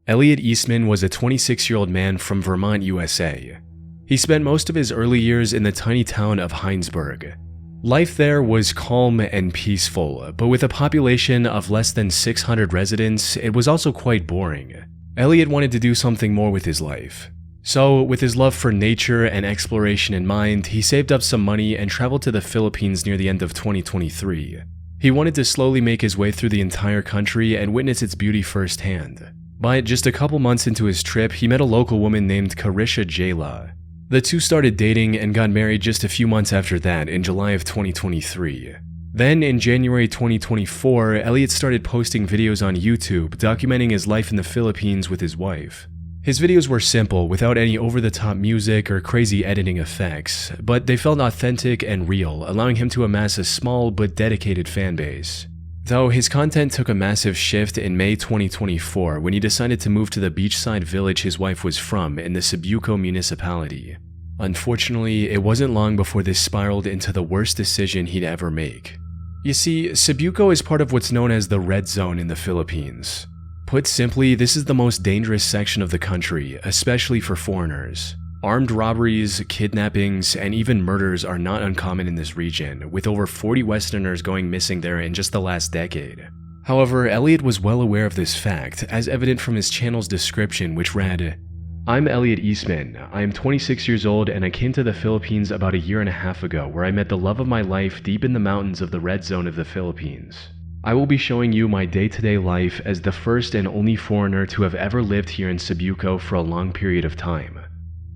Elliot Eastman was a 26-year-old man from Vermont, USA. He spent most of his early years in the tiny town of Heinsberg. Life there was calm and peaceful, but with a population of less than 600 residents, it was also quite boring. Elliot wanted to do something more with his life. So, with his love for nature and exploration in mind, he saved up some money and traveled to the Philippines near the end of 2023. He wanted to slowly make his way through the entire country and witness its beauty firsthand. But just a couple months into his trip, he met a local woman named Carisha Jayla. The two started dating and got married just a few months after that in July of 2023. Then in January 2024, Elliot started posting videos on YouTube documenting his life in the Philippines with his wife. His videos were simple, without any over-the-top music or crazy editing effects, but they felt authentic and real, allowing him to amass a small but dedicated fan base. Though his content took a massive shift in May 2024 when he decided to move to the beachside village his wife was from in the Cebuco municipality. Unfortunately, it wasn't long before this spiraled into the worst decision he'd ever make. You see, Cebuco is part of what's known as the Red Zone in the Philippines. Put simply, this is the most dangerous section of the country, especially for foreigners. Armed robberies, kidnappings, and even murders are not uncommon in this region, with over 40 Westerners going missing there in just the last decade. However, Elliot was well aware of this fact, as evident from his channel's description, which read, "I'm Elliot Eastman. I am 26 years old and I came to the Philippines about a year and a half ago, where I met the love of my life deep in the mountains of the Red Zone of the Philippines. I will be showing you my day-to-day life as the first and only foreigner to have ever lived here in Cebuco for a long period of time."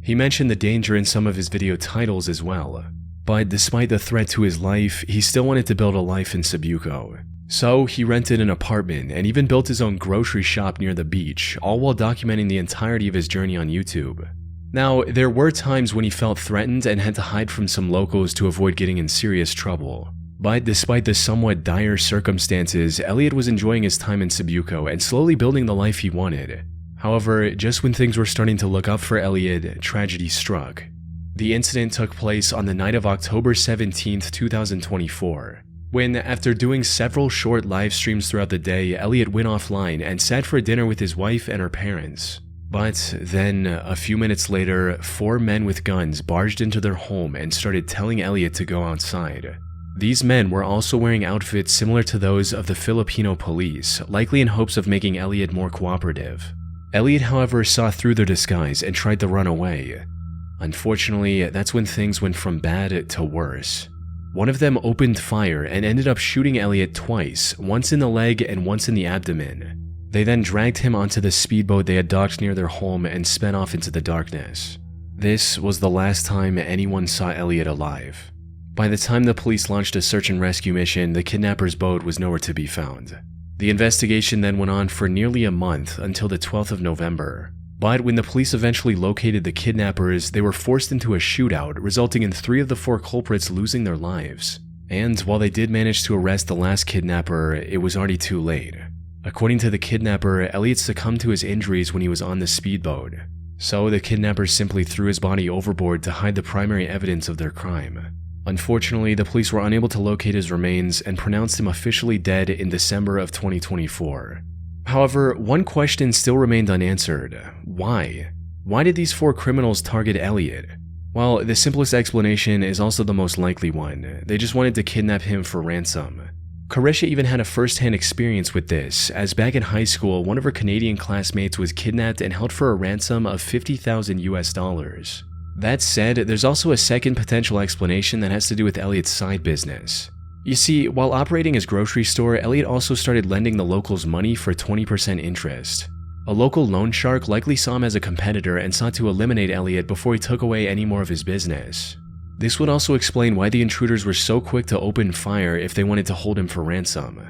He mentioned the danger in some of his video titles as well. But despite the threat to his life, he still wanted to build a life in Cebuco. So he rented an apartment and even built his own grocery shop near the beach, all while documenting the entirety of his journey on YouTube. Now, there were times when he felt threatened and had to hide from some locals to avoid getting in serious trouble. But despite the somewhat dire circumstances, Elliot was enjoying his time in Cebuco and slowly building the life he wanted. However, just when things were starting to look up for Elliot, tragedy struck. The incident took place on the night of October 17, 2024, when, after doing several short live streams throughout the day, Elliot went offline and sat for dinner with his wife and her parents. But then, a few minutes later, 4 men with guns barged into their home and started telling Elliot to go outside. These men were also wearing outfits similar to those of the Filipino police, likely in hopes of making Elliot more cooperative. Elliot, however, saw through their disguise and tried to run away. Unfortunately, that's when things went from bad to worse. One of them opened fire and ended up shooting Elliot twice, once in the leg and once in the abdomen. They then dragged him onto the speedboat they had docked near their home and sped off into the darkness. This was the last time anyone saw Elliot alive. By the time the police launched a search and rescue mission, the kidnapper's boat was nowhere to be found. The investigation then went on for nearly a month until the 12th of November. But when the police eventually located the kidnappers, they were forced into a shootout, resulting in 3 of the 4 culprits losing their lives. And while they did manage to arrest the last kidnapper, it was already too late. According to the kidnapper, Elliot succumbed to his injuries when he was on the speedboat. So the kidnappers simply threw his body overboard to hide the primary evidence of their crime. Unfortunately, the police were unable to locate his remains and pronounced him officially dead in December of 2024. However, one question still remained unanswered. Why? Why did these 4 criminals target Elliot? Well, the simplest explanation is also the most likely one. They just wanted to kidnap him for ransom. Carisha even had a first-hand experience with this, as back in high school, one of her Canadian classmates was kidnapped and held for a ransom of $50,000 US. That said, there's also a second potential explanation that has to do with Elliot's side business. You see, while operating his grocery store, Elliot also started lending the locals money for 20% interest. A local loan shark likely saw him as a competitor and sought to eliminate Elliot before he took away any more of his business. This would also explain why the intruders were so quick to open fire if they wanted to hold him for ransom.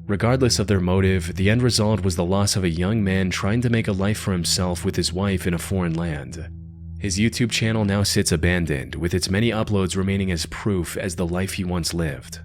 Regardless of their motive, the end result was the loss of a young man trying to make a life for himself with his wife in a foreign land. His YouTube channel now sits abandoned, with its many uploads remaining as proof as the life he once lived.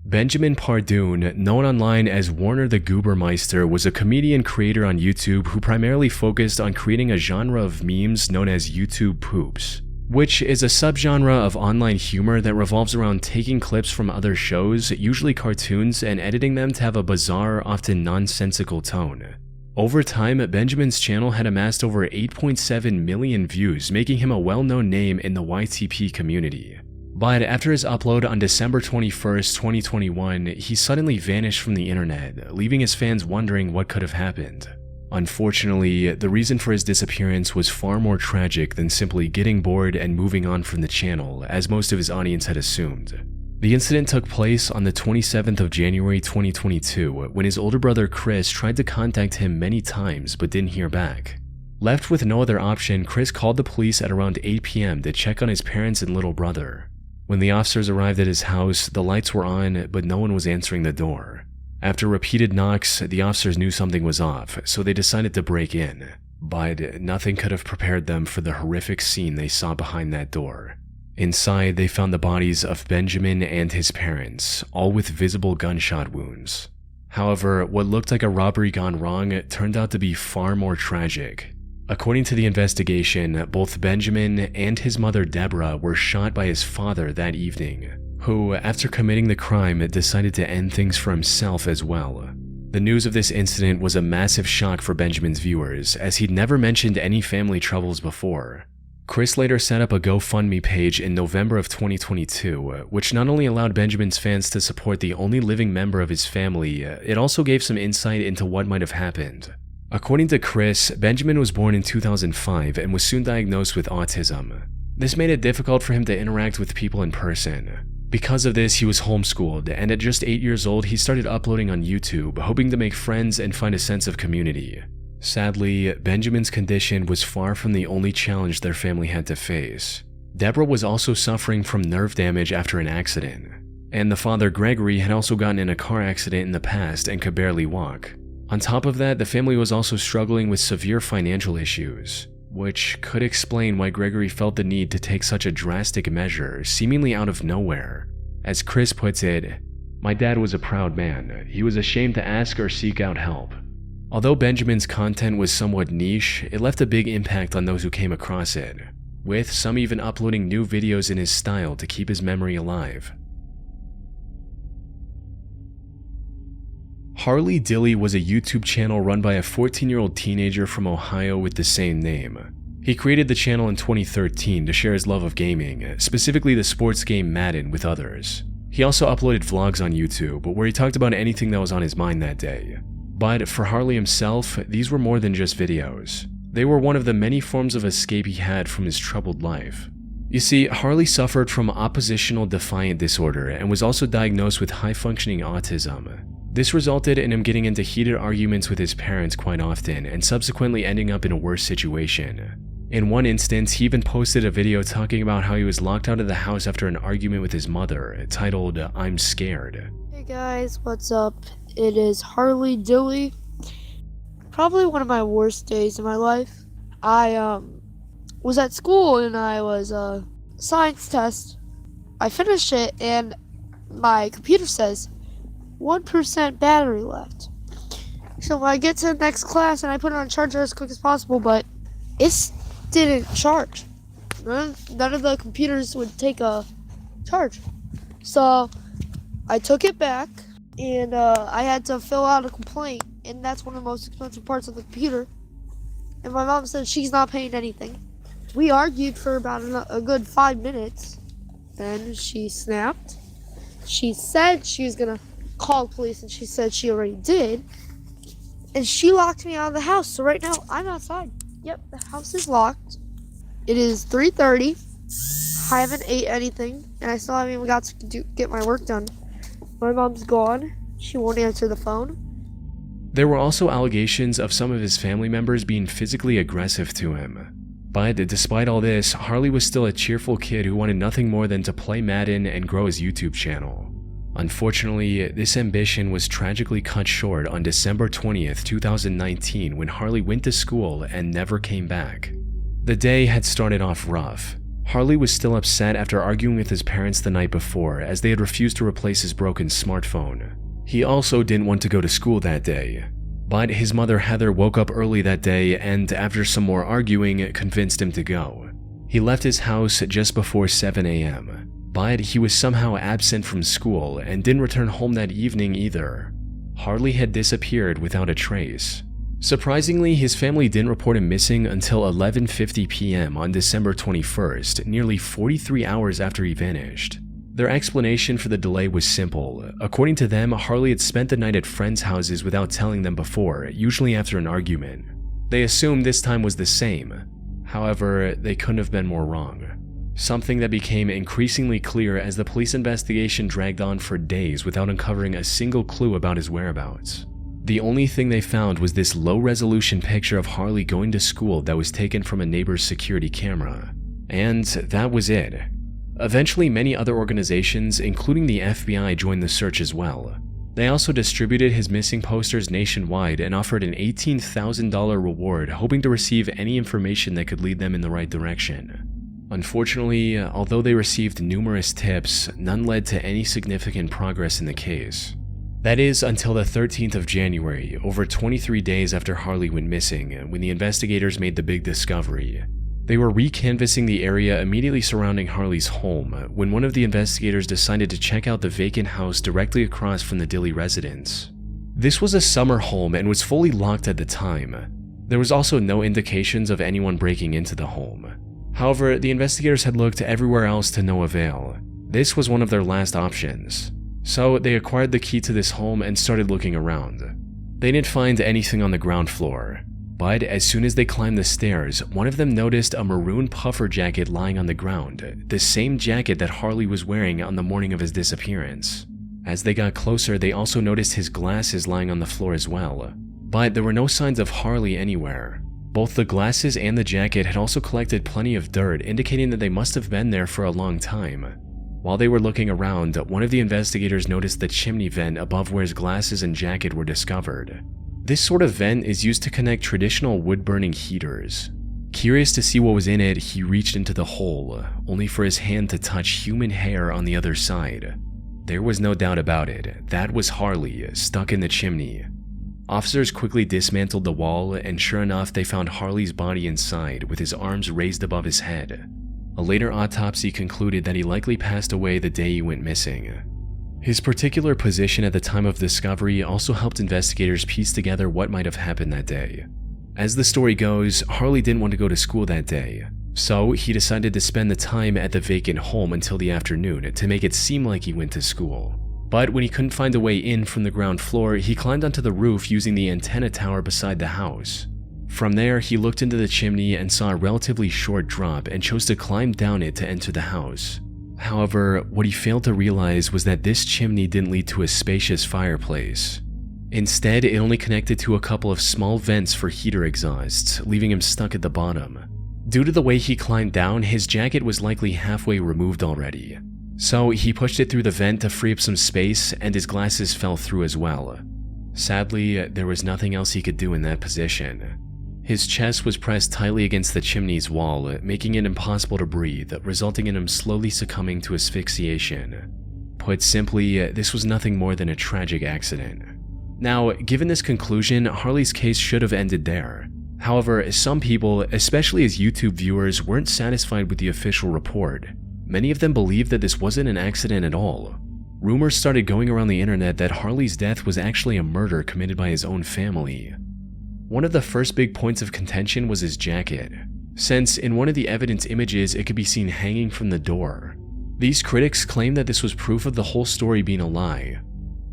Benjamin Pardoon, known online as Warner the Goobermeister, was a comedian creator on YouTube who primarily focused on creating a genre of memes known as YouTube poops. which is a subgenre of online humor that revolves around taking clips from other shows, usually cartoons, and editing them to have a bizarre, often nonsensical tone. Over time, Benjamin's channel had amassed over 8.7 million views, making him a well-known name in the YTP community. But after his upload on December 21st, 2021, he suddenly vanished from the internet, leaving his fans wondering what could have happened. Unfortunately, the reason for his disappearance was far more tragic than simply getting bored and moving on from the channel, as most of his audience had assumed. The incident took place on the 27th of January 2022, when his older brother Chris tried to contact him many times but didn't hear back. Left with no other option, Chris called the police at around 8 p.m. to check on his parents and little brother. When the officers arrived at his house, the lights were on, but no one was answering the door. After repeated knocks, the officers knew something was off, so they decided to break in. But nothing could have prepared them for the horrific scene they saw behind that door. Inside, they found the bodies of Benjamin and his parents, all with visible gunshot wounds. However, what looked like a robbery gone wrong turned out to be far more tragic. According to the investigation, both Benjamin and his mother Deborah were shot by his father that evening, who, after committing the crime, decided to end things for himself as well. The news of this incident was a massive shock for Benjamin's viewers, as he'd never mentioned any family troubles before. Chris later set up a GoFundMe page in November of 2022, which not only allowed Benjamin's fans to support the only living member of his family, it also gave some insight into what might have happened. According to Chris, Benjamin was born in 2005 and was soon diagnosed with autism. This made it difficult for him to interact with people in person. Because of this, he was homeschooled, and at just 8 years old, he started uploading on YouTube, hoping to make friends and find a sense of community. Sadly, Benjamin's condition was far from the only challenge their family had to face. Deborah was also suffering from nerve damage after an accident, and the father Gregory had also gotten in a car accident in the past and could barely walk. On top of that, the family was also struggling with severe financial issues, which could explain why Gregory felt the need to take such a drastic measure, seemingly out of nowhere. As Chris puts it, "My dad was a proud man. He was ashamed to ask or seek out help." Although Benjamin's content was somewhat niche, it left a big impact on those who came across it, with some even uploading new videos in his style to keep his memory alive. Harley Dilly was a YouTube channel run by a 14-year-old teenager from Ohio with the same name. He created the channel in 2013 to share his love of gaming, specifically the sports game Madden, with others. He also uploaded vlogs on YouTube, where he talked about anything that was on his mind that day. But for Harley himself, these were more than just videos. They were one of the many forms of escape he had from his troubled life. You see, Harley suffered from oppositional defiant disorder and was also diagnosed with high-functioning autism. This resulted in him getting into heated arguments with his parents quite often and subsequently ending up in a worse situation. In one instance, he even posted a video talking about how he was locked out of the house after an argument with his mother, titled, "I'm Scared." Hey guys, what's up? It is Harley Dilly. Probably one of my worst days in my life. I was at school and I was science test. I finished it and my computer says 1% battery left. So I get to the next class and I put it on charger as quick as possible, but it didn't charge. None of the computers would take a charge. So I took it back and I had to fill out a complaint, and that's one of the most expensive parts of the computer. And my mom said she's not paying anything. We argued for about a good 5 minutes. Then she snapped. She said she was gonna call the police, and she said she already did. And she locked me out of the house. So right now I'm outside. Yep, the house is locked. It is 3:30. I haven't ate anything, and I still haven't even got to get my work done. My mom's gone. She won't answer the phone. There were also allegations of some of his family members being physically aggressive to him. But despite all this, Harley was still a cheerful kid who wanted nothing more than to play Madden and grow his YouTube channel. Unfortunately, this ambition was tragically cut short on December 20th, 2019, when Harley went to school and never came back. The day had started off rough. Harley was still upset after arguing with his parents the night before, as they had refused to replace his broken smartphone. He also didn't want to go to school that day. But his mother Heather woke up early that day and, after some more arguing, convinced him to go. He left his house just before 7 a.m., but he was somehow absent from school and didn't return home that evening either. Harley had disappeared without a trace. Surprisingly, his family didn't report him missing until 11:50 p.m. on December 21st, nearly 43 hours after he vanished. Their explanation for the delay was simple. According to them, Harley had spent the night at friends' houses without telling them before, usually after an argument. They assumed this time was the same. However, they couldn't have been more wrong. Something that became increasingly clear as the police investigation dragged on for days without uncovering a single clue about his whereabouts. The only thing they found was this low-resolution picture of Harley going to school that was taken from a neighbor's security camera. And that was it. Eventually, many other organizations, including the FBI, joined the search as well. They also distributed his missing posters nationwide and offered an $18,000 reward, hoping to receive any information that could lead them in the right direction. Unfortunately, although they received numerous tips, none led to any significant progress in the case. That is until the 13th of January, over 23 days after Harley went missing, when the investigators made the big discovery. They were recanvassing the area immediately surrounding Harley's home when one of the investigators decided to check out the vacant house directly across from the Dilly residence. This was a summer home and was fully locked at the time. There was also no indications of anyone breaking into the home. However, the investigators had looked everywhere else to no avail. This was one of their last options. So they acquired the key to this home and started looking around. They didn't find anything on the ground floor, but as soon as they climbed the stairs, one of them noticed a maroon puffer jacket lying on the ground, the same jacket that Harley was wearing on the morning of his disappearance. As they got closer, they also noticed his glasses lying on the floor as well, but there were no signs of Harley anywhere. Both the glasses and the jacket had also collected plenty of dirt, indicating that they must have been there for a long time. While they were looking around, one of the investigators noticed the chimney vent above where his glasses and jacket were discovered. This sort of vent is used to connect traditional wood-burning heaters. Curious to see what was in it, he reached into the hole, only for his hand to touch human hair on the other side. There was no doubt about it, that was Harley, stuck in the chimney. Officers quickly dismantled the wall, and sure enough, they found Harley's body inside, with his arms raised above his head. A later autopsy concluded that he likely passed away the day he went missing. His particular position at the time of discovery also helped investigators piece together what might have happened that day. As the story goes, Harley didn't want to go to school that day, so he decided to spend the time at the vacant home until the afternoon to make it seem like he went to school. But when he couldn't find a way in from the ground floor, he climbed onto the roof using the antenna tower beside the house. From there, he looked into the chimney and saw a relatively short drop and chose to climb down it to enter the house. However, what he failed to realize was that this chimney didn't lead to a spacious fireplace. Instead, it only connected to a couple of small vents for heater exhausts, leaving him stuck at the bottom. Due to the way he climbed down, his jacket was likely halfway removed already. So he pushed it through the vent to free up some space, and his glasses fell through as well. Sadly, there was nothing else he could do in that position. His chest was pressed tightly against the chimney's wall, making it impossible to breathe, resulting in him slowly succumbing to asphyxiation. Put simply, this was nothing more than a tragic accident. Now, given this conclusion, Harley's case should have ended there. However, some people, especially his YouTube viewers, weren't satisfied with the official report. Many of them believed that this wasn't an accident at all. Rumors started going around the internet that Harley's death was actually a murder committed by his own family. One of the first big points of contention was his jacket, since in one of the evidence images it could be seen hanging from the door. These critics claimed that this was proof of the whole story being a lie.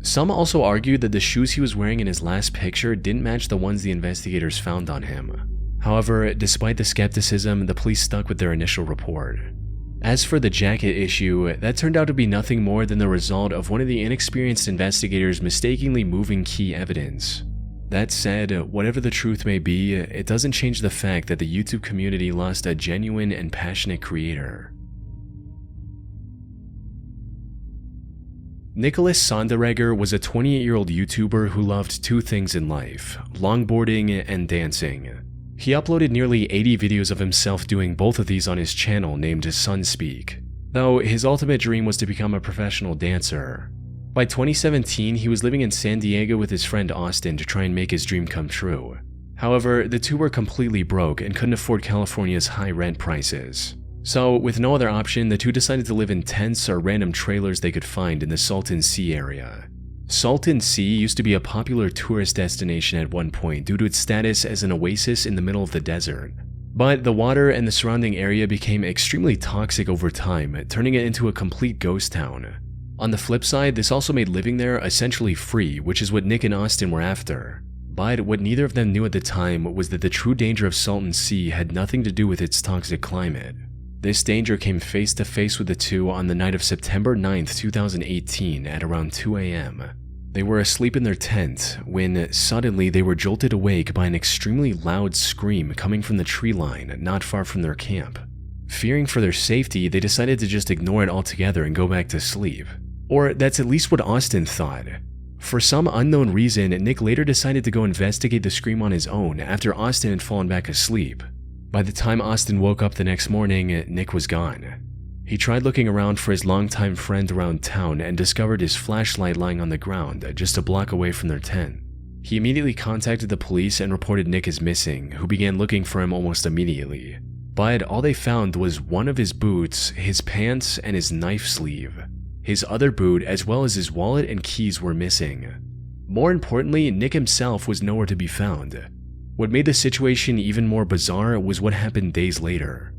Some also argued that the shoes he was wearing in his last picture didn't match the ones the investigators found on him. However, despite the skepticism, the police stuck with their initial report. As for the jacket issue, that turned out to be nothing more than the result of one of the inexperienced investigators mistakenly moving key evidence. That said, whatever the truth may be, it doesn't change the fact that the YouTube community lost a genuine and passionate creator. Nicholas Sonderegger was a 28-year-old YouTuber who loved two things in life: longboarding and dancing. He uploaded nearly 80 videos of himself doing both of these on his channel named Sunspeak, though his ultimate dream was to become a professional dancer. By 2017, he was living in San Diego with his friend Austin to try and make his dream come true. However, the two were completely broke and couldn't afford California's high rent prices. So, with no other option, the two decided to live in tents or random trailers they could find in the Salton Sea area. Salton Sea used to be a popular tourist destination at one point due to its status as an oasis in the middle of the desert. But the water and the surrounding area became extremely toxic over time, turning it into a complete ghost town. On the flip side, this also made living there essentially free, which is what Nick and Austin were after. But what neither of them knew at the time was that the true danger of Salton Sea had nothing to do with its toxic climate. This danger came face to face with the two on the night of September 9th, 2018 at around 2 a.m. They were asleep in their tent when suddenly they were jolted awake by an extremely loud scream coming from the tree line not far from their camp. Fearing for their safety, they decided to just ignore it altogether and go back to sleep. Or that's at least what Austin thought. For some unknown reason, Nick later decided to go investigate the scream on his own after Austin had fallen back asleep. By the time Austin woke up the next morning, Nick was gone. He tried looking around for his longtime friend around town and discovered his flashlight lying on the ground just a block away from their tent. He immediately contacted the police and reported Nick as missing, who began looking for him almost immediately. But all they found was one of his boots, his pants, and his knife sleeve. His other boot, as well as his wallet and keys, were missing. More importantly, Nick himself was nowhere to be found. What made the situation even more bizarre was what happened days later.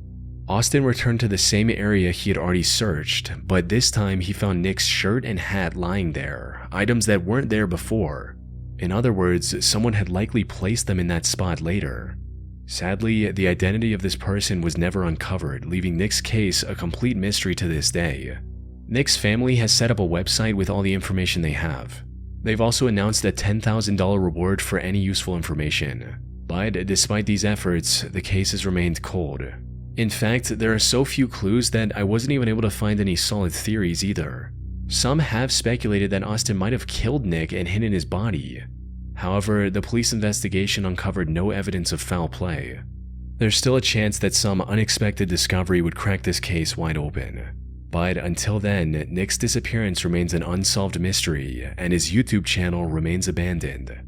Austin returned to the same area he had already searched, but this time he found Nick's shirt and hat lying there, items that weren't there before. In other words, someone had likely placed them in that spot later. Sadly, the identity of this person was never uncovered, leaving Nick's case a complete mystery to this day. Nick's family has set up a website with all the information they have. They've also announced a $10,000 reward for any useful information. But despite these efforts, the case has remained cold. In fact, there are so few clues that I wasn't even able to find any solid theories either. Some have speculated that Austin might have killed Nick and hidden his body. However, the police investigation uncovered no evidence of foul play. There's still a chance that some unexpected discovery would crack this case wide open. But until then, Nick's disappearance remains an unsolved mystery, and his YouTube channel remains abandoned.